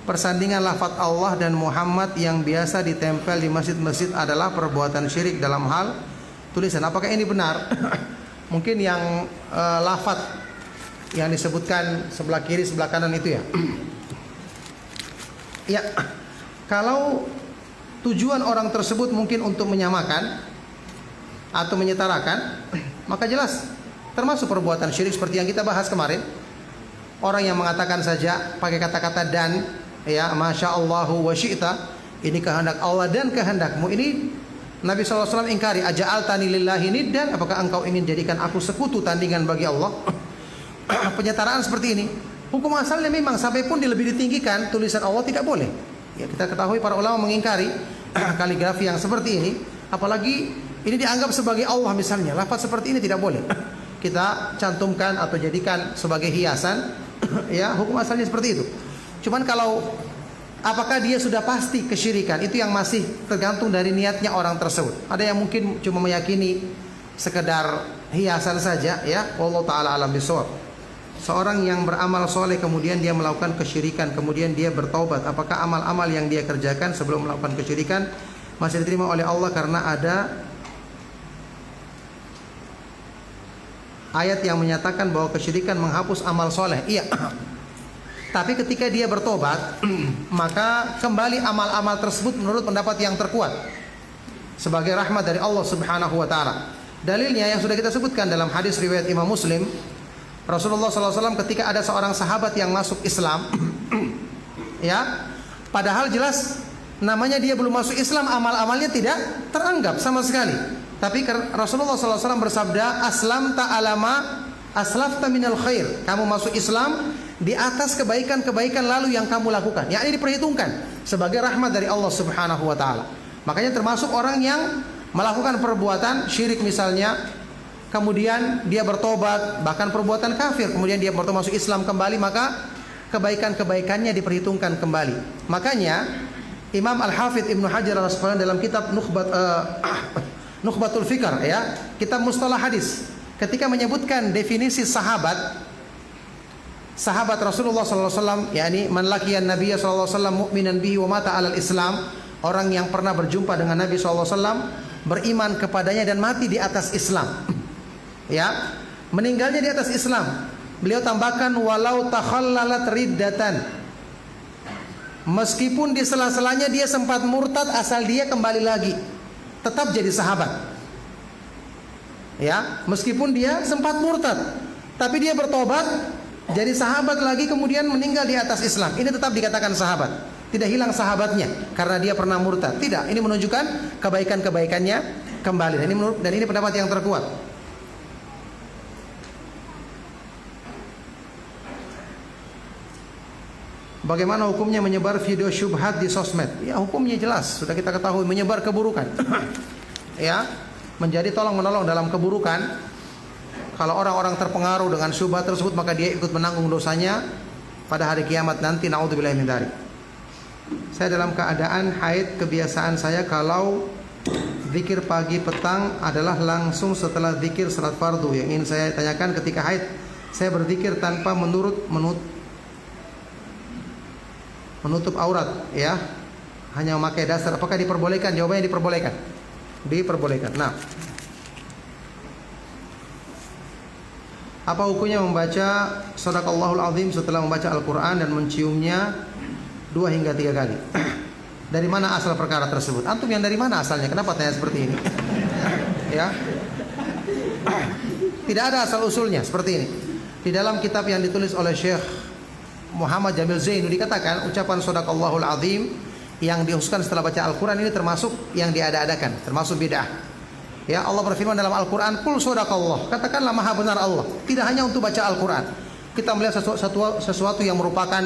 persandingan lafaz Allah dan Muhammad yang biasa ditempel di masjid-masjid adalah perbuatan syirik dalam hal tulisan. Apakah ini benar? Mungkin yang lafaz yang disebutkan sebelah kiri sebelah kanan itu ya. Ya, kalau tujuan orang tersebut mungkin untuk menyamakan atau menyetarakan, maka jelas termasuk perbuatan syirik seperti yang kita bahas kemarin. Orang yang mengatakan saja pakai kata-kata dan, ya, masya Allahu wa syi'ta, ini kehendak Allah dan kehendakmu, ini Nabi SAW ingkari. Aja'altani lillahi niddan, apakah engkau ingin jadikan aku sekutu tandingan bagi Allah? Penyetaraan seperti ini, hukum asalnya memang sampai pun lebih ditinggikan, tulisan Allah tidak boleh. Ya, kita ketahui para ulama mengingkari kaligrafi yang seperti ini, apalagi ini dianggap sebagai Allah misalnya. Lafaz seperti ini tidak boleh kita cantumkan atau jadikan sebagai hiasan. Ya, hukum asalnya seperti itu. Cuman kalau apakah dia sudah pasti kesyirikan, itu yang masih tergantung dari niatnya orang tersebut. Ada yang mungkin cuma meyakini sekedar hiasan saja, ya. Allah taala alam bisawab. Seorang yang beramal soleh kemudian dia melakukan kesyirikan, kemudian dia bertaubat, apakah amal-amal yang dia kerjakan sebelum melakukan kesyirikan masih diterima oleh Allah karena ada ayat yang menyatakan bahwa kesyirikan menghapus amal soleh? Iya. Tapi ketika dia bertobat, maka kembali amal-amal tersebut menurut pendapat yang terkuat. sebagai rahmat dari Allah Subhanahu wa taala. Dalilnya yang sudah kita sebutkan dalam hadis riwayat Imam Muslim, Rasulullah SAW ketika ada seorang sahabat yang masuk Islam, ya, padahal jelas namanya dia belum masuk Islam, amal-amalnya tidak teranggap sama sekali. Tapi Rasulullah SAW bersabda, "Aslam ta'alama aslafta minal khair." Kamu masuk Islam di atas kebaikan-kebaikan lalu yang kamu lakukan. Yakni diperhitungkan sebagai rahmat dari Allah Subhanahu wa taala. Makanya termasuk orang yang melakukan perbuatan syirik misalnya, kemudian dia bertobat, bahkan perbuatan kafir, kemudian dia bertobat masuk Islam kembali, maka kebaikan-kebaikannya diperhitungkan kembali. Makanya Imam Al-Hafidh Ibnu Hajar Al-Asqalani dalam kitab Nukhbatul Fikr, ya, kitab mustalah hadis, ketika menyebutkan definisi sahabat Rasulullah SAW, yakni man laqiyan Nabiyya SAW mu'minan bihi wa mata 'alal Islam, orang yang pernah berjumpa dengan Nabi SAW, beriman kepadanya dan mati di atas Islam, ya, meninggalnya di atas Islam. Beliau tambahkan walau takhallalat riddatan, meskipun di sela-selanya dia sempat murtad, asal dia kembali lagi, tetap jadi sahabat. Ya, meskipun dia sempat murtad, tapi dia bertobat, jadi sahabat lagi, kemudian meninggal di atas Islam, ini tetap dikatakan sahabat. Tidak hilang sahabatnya karena dia pernah murtad. Tidak, ini menunjukkan kebaikan-kebaikannya kembali. Dan ini pendapat yang terkuat. Bagaimana hukumnya menyebar video syubhat di sosmed? Ya, hukumnya jelas, sudah kita ketahui, menyebar keburukan. Ya, menjadi tolong menolong dalam keburukan. Kalau orang-orang terpengaruh dengan syubhat tersebut, maka dia ikut menanggung dosanya pada hari kiamat nanti. Naudzubillahi min dzalik. Saya dalam keadaan haid, kebiasaan saya kalau zikir pagi petang adalah langsung setelah zikir salat fardu. Yang ingin saya tanyakan, ketika haid saya berzikir tanpa menutup aurat, ya, hanya memakai dasar, apakah diperbolehkan? Jawabannya diperbolehkan. Diperbolehkan. Nah, apa hukumnya membaca Shadaqallahul Azim setelah membaca Al-Quran dan menciumnya 2 hingga 3 kali? Dari mana asal perkara tersebut? Antum yang dari mana asalnya? Kenapa tanya seperti ini? Ya, tidak ada asal usulnya seperti ini. Di dalam kitab yang ditulis oleh Syekh Muhammad Jamil Zainu dikatakan ucapan Shadaqallahul Azim yang dikhususkan setelah baca Al-Quran ini termasuk yang diada-adakan, termasuk bid'ah. Ya, Allah berfirman dalam Al-Quran, "Qul shadaqallah," katakanlah maha benar Allah. Tidak hanya untuk baca Al-Quran, kita melihat sesuatu yang merupakan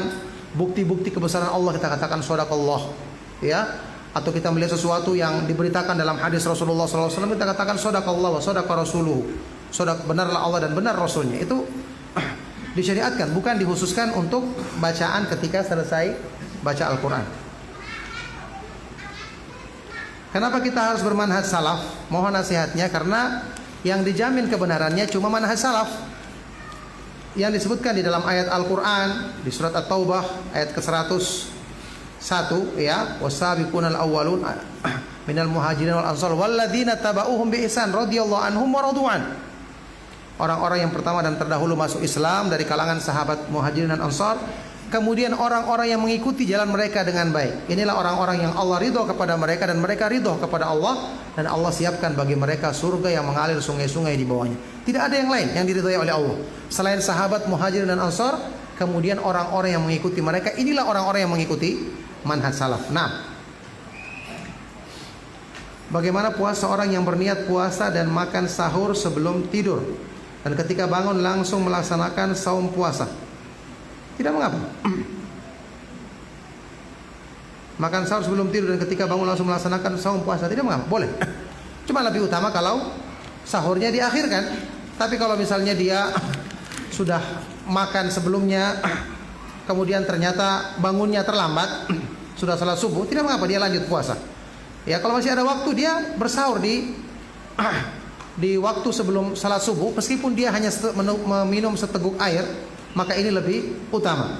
bukti-bukti kebesaran Allah, kita katakan shadaqallah, ya. Atau kita melihat sesuatu yang diberitakan dalam hadis Rasulullah SAW, kita katakan shadaqallah wa shadaqa rasuluhu, benarlah Allah dan benar Rasulnya. Itu disyariatkan, bukan dikhususkan untuk bacaan ketika selesai baca Al-Quran. Kenapa kita harus bermanhaj salaf? Mohon nasihatnya, karena yang dijamin kebenarannya cuma manhaj salaf yang disebutkan di dalam ayat Al-Quran di surat At-Taubah ayat ke-101, ya, wasabiqunal awwalun minal muhajirin wal ansar walladzina tabauhum bi ihsan radhiyallahu anhum wa radu'an. Orang-orang yang pertama dan terdahulu masuk Islam dari kalangan sahabat muhajirin dan ansar, kemudian orang-orang yang mengikuti jalan mereka dengan baik. Inilah orang-orang yang Allah ridho kepada mereka dan mereka ridho kepada Allah, dan Allah siapkan bagi mereka surga yang mengalir sungai-sungai di bawahnya. Tidak ada yang lain yang diridhai oleh Allah selain sahabat muhajirin dan ansar, kemudian orang-orang yang mengikuti mereka. Inilah orang-orang yang mengikuti manhaj salaf. Nah, bagaimana puasa orang yang berniat puasa dan makan sahur sebelum tidur, dan ketika bangun langsung melaksanakan saum puasa? Tidak mengapa. Makan sahur sebelum tidur dan ketika bangun langsung melaksanakan saum puasa, tidak mengapa, boleh. Cuma lebih utama kalau sahurnya diakhirkan. Tapi kalau misalnya dia sudah makan sebelumnya, kemudian ternyata bangunnya terlambat, sudah salat subuh, tidak mengapa, dia lanjut puasa. Ya, kalau masih ada waktu, dia bersahur di waktu sebelum salat subuh, meskipun dia hanya meminum seteguk air, maka ini lebih utama.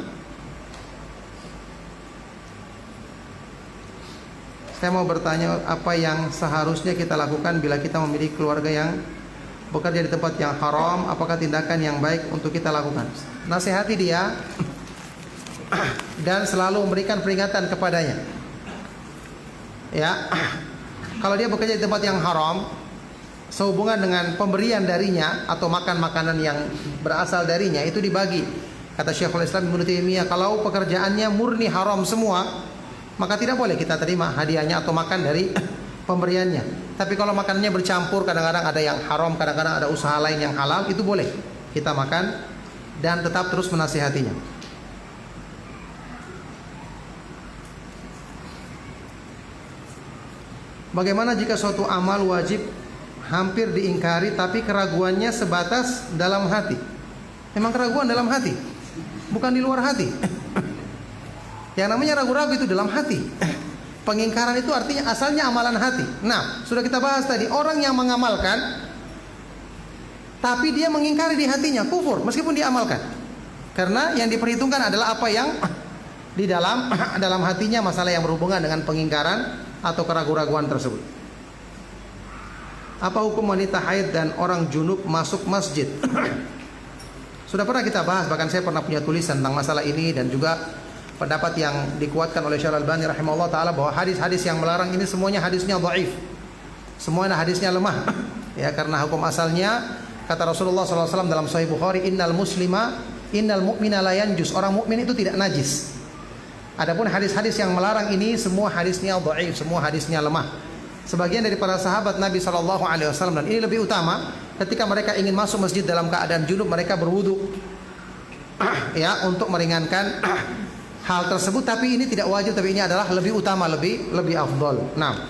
Saya mau bertanya, apa yang seharusnya kita lakukan bila kita memiliki keluarga yang bekerja di tempat yang haram? Apakah tindakan yang baik untuk kita lakukan? Nasihati dia dan selalu memberikan peringatan kepadanya. Ya, Kalau dia bekerja di tempat yang haram, sehubungan dengan pemberian darinya atau makan makanan yang berasal darinya itu dibagi. Kata Syekhul Islam Ibnu Taimiyah, kalau pekerjaannya murni haram semua, maka tidak boleh kita terima hadiahnya atau makan dari pemberiannya. Tapi kalau makanannya bercampur, kadang-kadang ada yang haram, kadang-kadang ada usaha lain yang halal, itu boleh kita makan dan tetap terus menasihatinya. Bagaimana jika suatu amal wajib hampir diingkari tapi keraguannya sebatas dalam hati? Memang keraguan dalam hati, bukan di luar hati. Yang namanya ragu-ragu itu dalam hati. Pengingkaran itu artinya asalnya amalan hati. Nah, sudah kita bahas tadi, orang yang mengamalkan tapi dia mengingkari di hatinya, kufur meskipun dia amalkan. Karena yang diperhitungkan adalah apa yang di dalam hatinya, masalah yang berhubungan dengan pengingkaran atau keraguan-raguan tersebut. Apa hukum wanita haid dan orang junub masuk masjid? Sudah pernah kita bahas, bahkan saya pernah punya tulisan tentang masalah ini, dan juga pendapat yang dikuatkan oleh Syekh Al-Albani rahimahullah taala bahwa hadis-hadis yang melarang ini semuanya hadisnya dhaif. Semuanya hadisnya lemah. Ya, karena hukum asalnya kata Rasulullah SAW dalam Sahih Bukhari, innal mu'mina la yanjus. Orang mukmin itu tidak najis. Adapun hadis-hadis yang melarang ini semua hadisnya dhaif, semua hadisnya lemah. Sebagian dari para sahabat Nabi SAW, dan ini lebih utama, ketika mereka ingin masuk masjid dalam keadaan junub, mereka berwudu ya, untuk meringankan hal tersebut. Tapi ini tidak wajib, tapi ini adalah lebih utama, lebih afdol. Nah,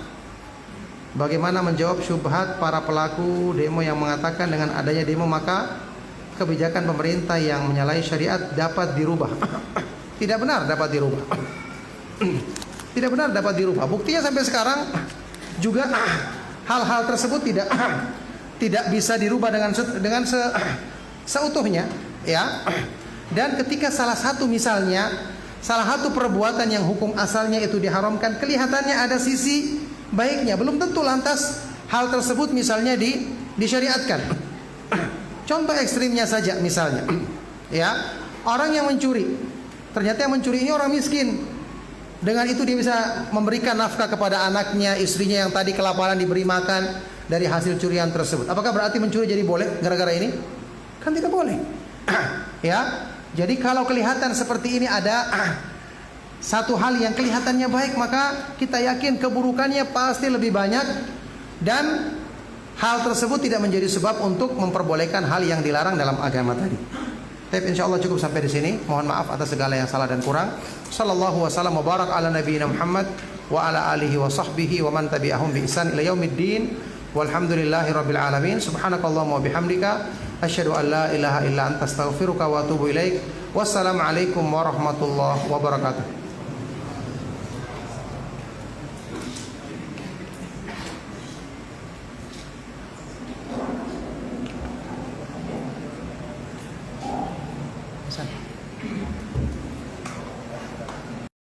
bagaimana menjawab syubhat para pelaku demo yang mengatakan dengan adanya demo maka kebijakan pemerintah yang menyalahi syariat dapat dirubah? Tidak benar dapat dirubah. Tidak benar dapat dirubah. Buktinya sampai sekarang juga hal-hal tersebut tidak bisa dirubah dengan seutuhnya, ya. Dan ketika salah satu perbuatan yang hukum asalnya itu diharamkan, kelihatannya ada sisi baiknya, belum tentu lantas hal tersebut misalnya disyariatkan. Contoh ekstrimnya saja misalnya, ya, orang yang mencuri, ternyata yang mencuri ini orang miskin. Dengan itu dia bisa memberikan nafkah kepada anaknya, istrinya yang tadi kelaparan diberi makan dari hasil curian tersebut. Apakah berarti mencuri jadi boleh gara-gara ini? Kan tidak boleh. Ya. Jadi kalau kelihatan seperti ini ada satu hal yang kelihatannya baik, maka kita yakin keburukannya pasti lebih banyak, dan hal tersebut tidak menjadi sebab untuk memperbolehkan hal yang dilarang dalam agama tadi. Tapi insyaallah cukup sampai di sini. Mohon maaf atas segala yang salah dan kurang. Sallallahu wasallam wa barak ala nabiyina Muhammad wa ala alihi wa sahbihi wa man tabi'ahum bi ihsan ila yaumiddin. Walhamdulillahi rabbil alamin. Subhanakallahumma wa bihamdika asyhadu an la ilaha illa anta astaghfiruka wa atubu ilaik. Wassalamu alaikum warahmatullahi wabarakatuh.